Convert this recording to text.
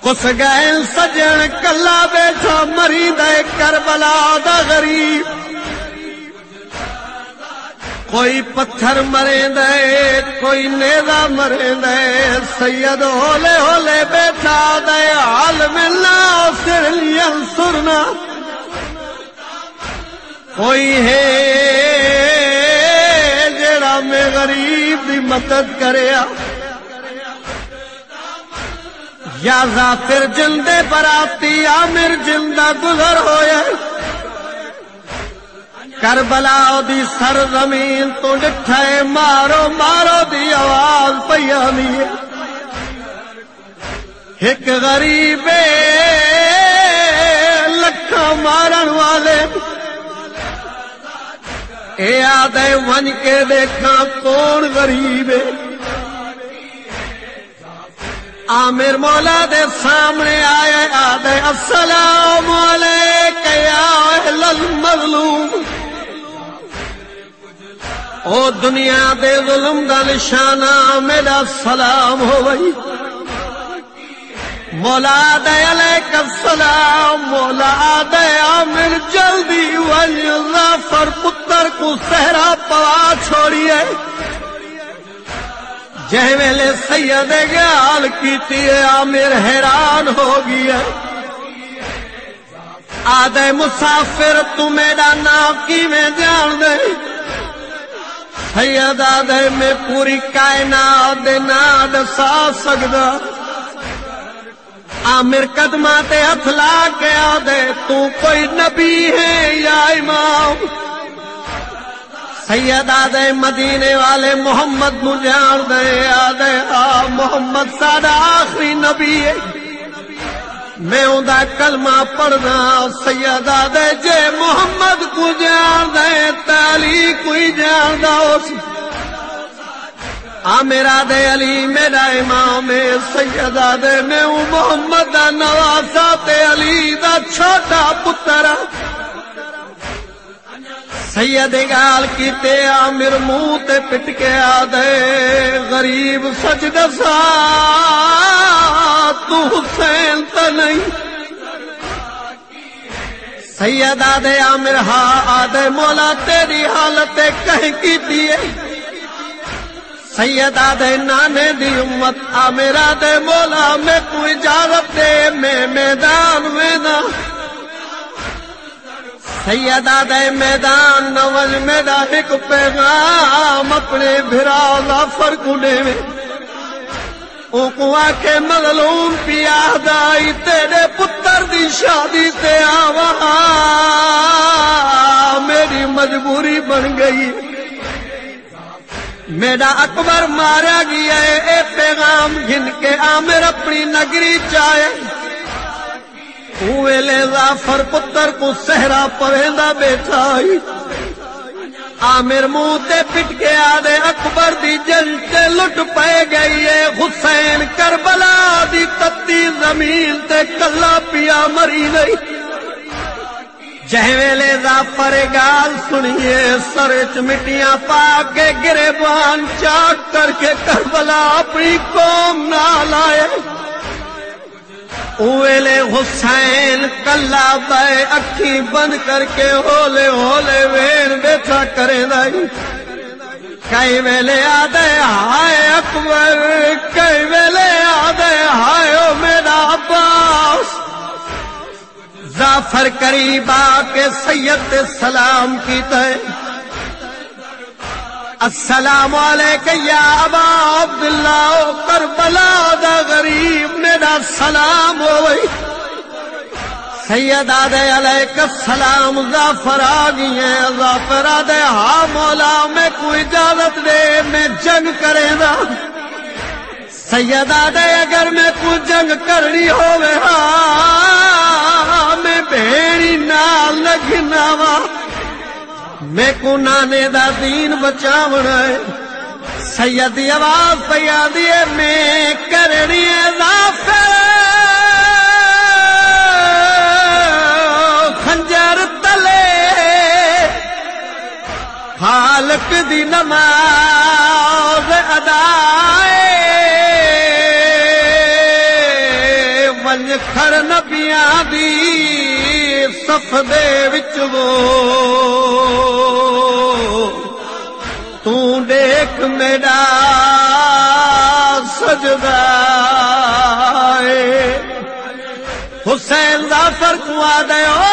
کس گئے سجن کلا بیٹھا مری دے کربلا دا غریب کوئی پتھر مرے دے کوئی نیزہ مرے دے سید ہولے ہولے بیٹھا دے عالم ناصر ینصرنا کوئی ہے جڑا میں غریب دی مدد کریا یا ظافر جلدے براتی عامر جلدہ گزر ہویا کربلا دی سرزمین تو ڈٹھائے مارو مارو دی آواز پیانی ہے ایک غریب لکھا مارن والے اے آدھے ون کے دیکھا کون غریب ہے عامر مولا دے سامنے آئے آدھے السلام علیکم یا اہل المظلوم او دنیا دے ظلم دا نشانہ میرا سلام ہوئی مولا دے علیک السلام مولا دے عامر جلدی وجہ ظافر پتر کو صحرا پوا چھوڑیے جہ ویلے سید گال کیتی ہے عامر حیران ہو گیا آدھے مسافر تو میرا نام کی میں جان دے سید آدھے میں پوری کائنات دے نا دسا سکدا عامر قدمہ تے ہتھ لا کے آدھے تو کوئی نبی ہے یا امام سید آدھے مدینے والے محمد نو جان دے آدھے محمد ساڈا آخری نبی ہے میں اوندا کلمہ پڑھنا سید آدھے جے محمد کو جان دے تعلی کوئی جان دا اس عامر آدھے علی میرا امام ہے سید آدھے میں ہوں محمد دا نواسا تے علی دا چھوٹا پتر سید گال کیتے عامر منہ تے پٹ کے آدھے غریب سچ دسا تو حسین تا نہیں سید آدھے عامر ہاں آدھے مولا تیری حالت کہیں کیتی ہے سید آدھے نانے دی امت عامر آدھے مولا میں کو اجازت دے میں میدان میں نہ سید آدھے میدان نوج میرا ایک پیغام اپنے بھرا ظافر کو دے میں او کو آکے مظلوم پیاد آئی تیرے پتر دی شادی تے آوہا میری مجبوری بن گئی میرا اکبر مارا گیا ہے اے پیغام گھن کے عامر اپنی نگری چاہے ویلے ظافر پتر کو صحرا پویندا بیٹھا ہی عامر منہ تے پٹ کے آدھے اکبر دی جنگ تے لٹ پے گئی ہے حسین کربلا دی تتی زمین تے کلا پیا مری نہیں جہ ویلے ظافر گال سنیے سرچ مٹیاں پا کے گریبان چاک کر کے کربلا اپنی قوم نال آئے اویلے حسین کلا بے اکھی بند کر کے ہولے ہولے وین بیٹھا کرے دائی کئی ویلے آدھے ہائے اکبر کئی ویلے آدھے ہائے او میرا عباس ظافر قریب آ کے سید سلام کیتا ہے السلام علیکم یا ابا عبداللہ کربلا دا غریب میرا سلام ہوئی سید آدھے علیک السلام ظافر آگئی ہیں ظافر آدھے ہاں مولا میں کوئی اجازت دے میں جنگ کرے دا سید آدھے اگر میں کوئی جنگ کرنی ہوئے ہاں میں بھیڑی نال لگنا وا میں کو نانے دا دین بچاونا ہے سید آواز پیا دیے میں کرنی ہے ظافر خنجر تلے خالق دی نماز ادائے نبیاں دی صف دے وچ وہ تو دیکھ میرا سجدہ اے حسین ظفر کو آ دے او